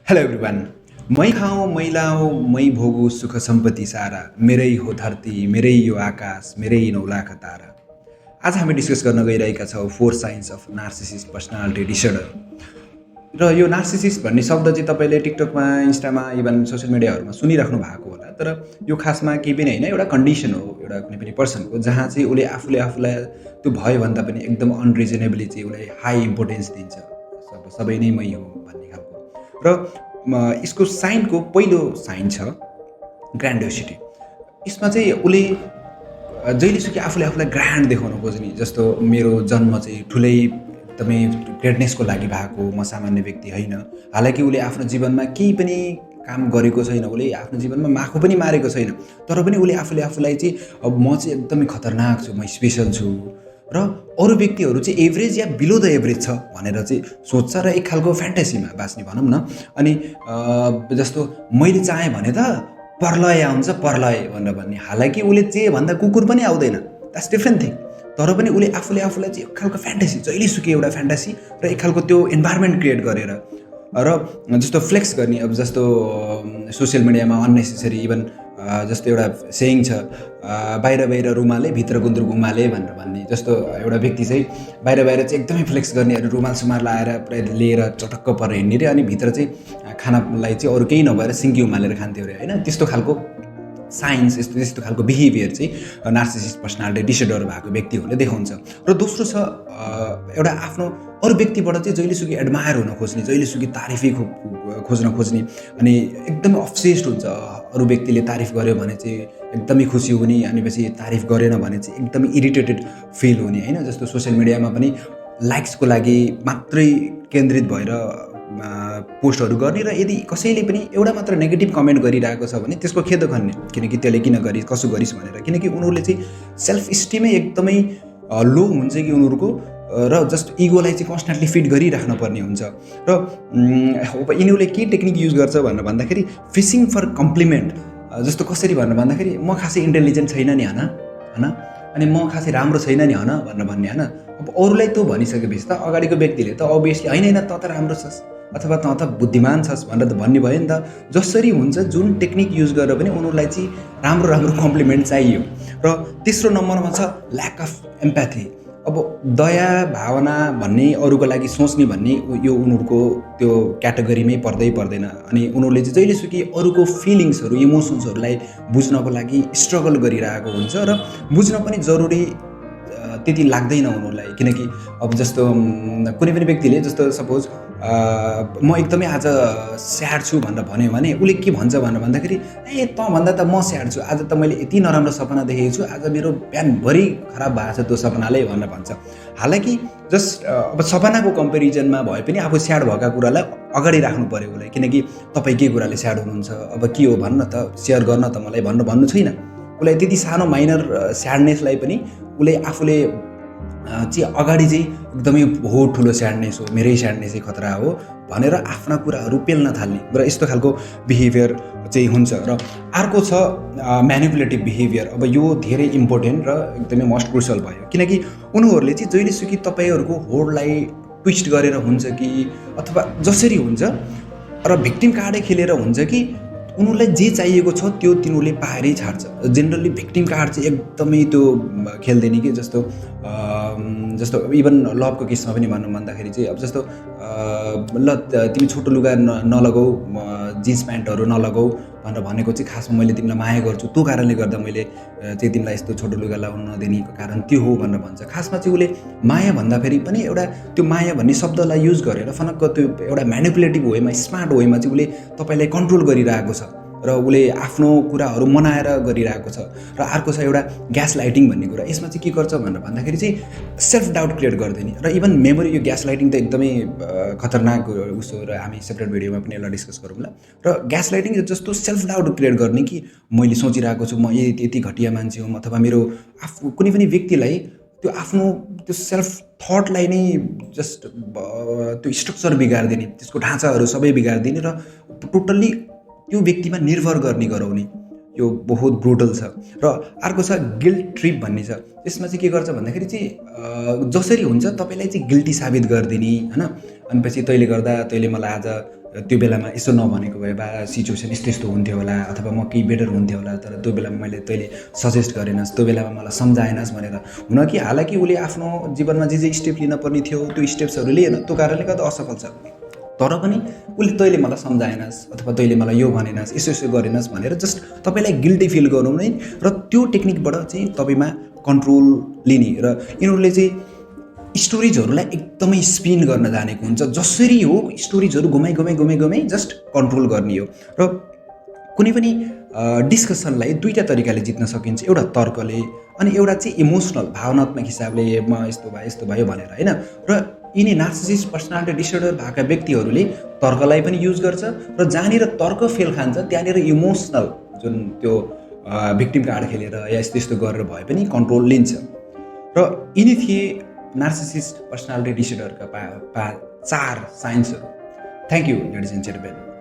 Hello everyone. मै खाऊँ मै लाऊँ मै भोगु सुख सम्पत्ति सारा, मेरै हो धरती मेरै यो आकाश मेरै 9 लाख तारा। आज हामी डिस्कस गर्न गइरहेका छौँ 4 science of narcissist personality disorder. र यो नार्सिसिस्ट भन्ने शब्द चाहिँ तपाईँले टिकटकमा, इन्स्टामा, इभन सोसियल मिडियाहरूमा सुनिराख्नु भएको होला। तर यो खासमा केही पनि होइन, एउटा कन्डिसन हो एउटा कुनै पनि पर्सनको, जहाँ चाहिँ उसले आफूले आफूलाई त्यो भयो भन्दा पनि एकदम अनरिजनेबली चाहिँ उसलाई हाई इम्पोर्टेन्स दिन्छ। सबै नै मै हो भन्ने खालको। र यसको साइनको पहिलो साइन छ ग्रान्डियोसिटी। यसमा चाहिँ उसले जहिलेसुकै आफूले आफूलाई ग्रान्ड देखाउन खोज्ने, जस्तो मेरो जन्म चाहिँ ठुलै एकदमै ग्रेटनेसको लागि भएको, म सामान्य व्यक्ति होइन। हालाकि उसले आफ्नो जीवनमा केही पनि काम गरेको छैन, उसले आफ्नो जीवनमा माखो पनि मारेको छैन, तर पनि उसले आफूले आफूलाई चाहिँ अब म चाहिँ एकदमै खतरनाक छु, म स्पेसल छु र अरू व्यक्तिहरू चाहिँ average yeah below the average छ भनेर चाहिँ सोच्छ र एक खालको फ्यान्टेसीमा बाँच्ने भनौँ न। अनि जस्तो मैले चाहेँ भने त प्रलय आउँछ प्रलय भनेर भन्ने। हालाकि उसले चाहिँ भन्दा कुकुर पनि आउँदैन, द्याट्स डिफ्रेन्ट थिङ। तर पनि उसले आफूले आफूलाई चाहिँ एक खालको फ्यान्टेसी, जहिलेसुकै एउटा फ्यान्टेसी र एक खालको त्यो इन्भाइरोमेन्ट क्रिएट गरेर र जस्तो फ्लेक्स गर्ने। अब जस्तो सोसियल मिडियामा अननेसेसरी इभन जस्तो एउटा सेयिङ छ, बाहिर बाहिर रुमाले भित्र गुन्द्रुक उमाले भनेर भन्ने। जस्तो एउटा व्यक्ति चाहिँ बाहिर बाहिर चाहिँ एकदमै फ्लेक्स गर्ने, रुमाल सुमाल लाएर पुरै लिएर चटक्क परेर हिँड्ने रे, अनि भित्र चाहिँ खानालाई चाहिँ अरू केही नभएर सिङ्की उमालेर खान्थ्यो अरे होइन। त्यस्तो खालको साइन्स, त्यस्तो खालको बिहेभियर चाहिँ नार्सिसिस्ट पर्सनालिटी डिसअर्डर भएको व्यक्तिहरूले देखाउँछ। र दोस्रो छ एउटा आफ्नो अरू व्यक्तिबाट चाहिँ जहिलेसुकै एडमायर हुन खोज्ने, जहिलेसुकै तारिफै खोज्न खोज्ने, अनि एकदमै अब्सेस्ड हुन्छ। अरू व्यक्तिले तारिफ गर्यो भने चाहिँ एकदमै खुसी हुने, अनि पछि तारिफ गरेन भने चाहिँ एकदमै इरिटेटेड फिल हुने होइन। जस्तो सोसियल मिडियामा पनि लाइक्सको लागि मात्रै केन्द्रित भएर पोस्टहरू गर्ने, र यदि कसैले पनि एउटा मात्र नेगेटिभ कमेन्ट गरिरहेको छ भने त्यसको खेद खन्ने, किनकि त्यसले किन गरिस् कसो गरिस् भनेर। किनकि उनीहरूले चाहिँ सेल्फ स्टिमै एकदमै लो हुन्छ कि उनीहरूको, र जस्ट इगोलाई चाहिँ कन्सटेन्टली फिड गरिराख्नु पर्ने हुन्छ। र यिनीहरूले के टेक्निक युज गर्छ भनेर भन्दाखेरि फिसिङ फर कम्प्लिमेन्ट। जस्तो कसरी भनेर भन्दाखेरि म खासै इन्टेलिजेन्ट छैन नि होइन, अनि म खासै राम्रो छैन नि भनेर भन्ने होइन। अब अरूलाई त्यो भनिसकेपछि त अगाडिको व्यक्तिले त अभियसली होइन त त राम्रो छस् अथवा त बुद्धिमान छस् भनेर त भन्ने भयो नि त। जसरी हुन्छ जुन टेक्निक युज गरेर पनि उनीहरूलाई चाहिँ राम्रो राम्रो कम्प्लिमेन्ट चाहियो। र तेस्रो नम्बरमा छ ल्याक अफ एम्प्याथी। अब दया भावना भन्ने, अरूको लागि सोच्ने भन्ने, यो उनीहरूको त्यो क्याटेगोरीमै पर्दैन। अनि उनीहरूले चाहिँ जहिलेसुकै अरूको फिलिङ्सहरू, इमोसन्सहरूलाई बुझ्नको लागि स्ट्रगल गरिरहेको हुन्छ, र बुझ्न पनि जरुरी त्यति लाग्दैन उनीहरूलाई। किनकि अब जस्तो कुनै पनि व्यक्तिले जस्तो सपोज म एकदमै आज स्याड छु भनेर भन्यो भने उसले के भन्छ भनेर भन्दाखेरि त भन्दा त म स्याड छु, आज त मैले यति नराम्रो सपना देखेको छु, आज मेरो बिहानभरि खराब भएको छ त्यो सपनाले भनेर भन्छ। हालाकि जस्ट अब सपनाको कम्पेरिजनमा भए पनि आफू स्याड भएका कुरालाई अगाडि राख्नु पऱ्यो उसलाई। किनकि तपाईँ के कुराले स्याड हुनुहुन्छ, अब के हो भन्न त, सेयर गर्न त मलाई भन्नु छैन। उसलाई त्यति सानो माइनर स्याडनेसलाई पनि उसले आफूले चाहिँ अगाडि चाहिँ एकदमै बहुत ठुलो स्याडनेस हो, मेरै स्याडनेसै खतरा हो भनेर आफ्ना कुराहरू पेल्न थाल्ने, र यस्तो खालको बिहेभियर चाहिँ हुन्छ। र अर्को छ म्यानिपुलेटिभ बिहेभियर। अब यो धेरै इम्पोर्टेन्ट र एकदमै मोस्ट क्रुसियल भयो, किनकि उनीहरूले चाहिँ जहिलेसुकै तपाईँहरूको होडलाई ट्विस्ट गरेर हुन्छ कि अथवा जसरी हुन्छ, र भिक्टिम कार्डै खेलेर हुन्छ कि उनीहरूलाई जे चाहिएको छ त्यो तिनीहरूले पाएरै छाड्छ। जेनरली भिक्टिम कार्ड चाहिँ एकदमै त्यो खेल्दैन कि। जस्तो इभन लभको केसमा पनि भनौँ भन्दाखेरि चाहिँ अब जस्तो ल तिमी छोटो लुगा नलगाऊ, जिन्स प्यान्टहरू नलगाऊ भनेर भनेको चाहिँ खासमा मैले तिमीलाई माया गर्छु, त्यो कारणले गर्दा मैले चाहिँ तिमीलाई यस्तो छोटो लुगा लगाउन नदिनेको कारण त्यो हो भनेर भन्छ। खासमा चाहिँ उसले माया भन्दाखेरि पनि एउटा त्यो माया भन्ने शब्दलाई युज गरेर फनक्क त्यो एउटा म्यानिपुलेटिभ वेमा, स्मार्ट वेमा चाहिँ उसले तपाईँलाई कन्ट्रोल गरिरहेको छ, र उसले आफ्नो कुराहरू मनाएर गरिरहेको छ। र अर्को छ एउटा ग्यास लाइटिङ भन्ने कुरा। यसमा चाहिँ के गर्छ भनेर भन्दाखेरि चाहिँ सेल्फ डाउट क्रिएट गरिदिने, र इभन मेमोरी। यो ग्यास लाइटिङ त एकदमै खतरनाक उसो, र हामी सेपरेट भिडियोमा पनि यसलाई डिस्कस गरौँला। र ग्यास लाइटिङ जस्तो सेल्फ डाउट क्रिएट गर्ने कि मैले सोचिरहेको छु म यति घटिया मान्छे हुँ, अथवा मेरो कुनै पनि व्यक्तिलाई त्यो आफ्नो त्यो सेल्फ थटलाई नै जस्ट त्यो स्ट्रक्चर बिगारिदिने, त्यसको ढाँचाहरू सबै बिगारिदिने, र टोटल्ली त्यो व्यक्तिमा निर्भर गर्ने गराउने। यो बहुत ब्रुटल छ। र अर्को छ गिल्ट ट्रिप भन्ने छ। यसमा चाहिँ के गर्छ भन्दाखेरि चाहिँ जसरी हुन्छ तपाईँलाई चाहिँ गिल्टी साबित गरिदिने होइन। अनि पछि तैँले गर्दा तैँले मलाई आज त्यो बेलामा यसो नभनेको भए बा सिचुएसन यस्तो यस्तो हुन्थ्यो होला अथवा म केही बेटर हुन्थ्यो होला, तर त्यो बेलामा मैले तैँले सजेस्ट गरेनस्, त्यो बेलामा मलाई सम्झाएनस् भनेर। हुन कि हालाकि उसले आफ्नो जीवनमा जे स्टेप लिन पर्ने थियो त्यो स्टेप्सहरू लिएन, त्यो कारणले गर्दा असफल छ। तर पनि उसले तैँले मलाई सम्झाएनस् अथवा तैँले मलाई यो भनेनस्, यसो यसो गरेनस् भनेर जस्ट तपाईँलाई गिल्टी फिल गराउने र त्यो टेक्निकबाट चाहिँ तपाईँमा कन्ट्रोल लिने। र यिनीहरूले चाहिँ स्टोरिजहरूलाई एकदमै स्पिन गर्न जानेको हुन्छ। जसरी हो स्टोरिजहरू घुमाइ जस्ट कन्ट्रोल गर्ने हो। र कुनै पनि डिस्कसनलाई दुईवटा तरिकाले जित्न सकिन्छ, एउटा तर्कले अनि एउटा चाहिँ इमोसनल भावनात्मक हिसाबले म यस्तो भयो भनेर होइन। र यिनी नार्सिसिस्ट पर्सनालिटी डिसअर्डर भएका व्यक्तिहरूले तर्कलाई पनि युज गर्छ र जहाँनिर तर्क फेल खान्छ त्यहाँनिर इमोसनल जुन त्यो भिक्टिम कार्ड खेलेर या यस्तो यस्तो गरेर भए पनि कन्ट्रोल लिन्छ। र यिनी थिए नार्सिसिस्ट पर्सनालिटी डिसअर्डरका 4 साइन्सहरू। Thank you ladies and gentlemen.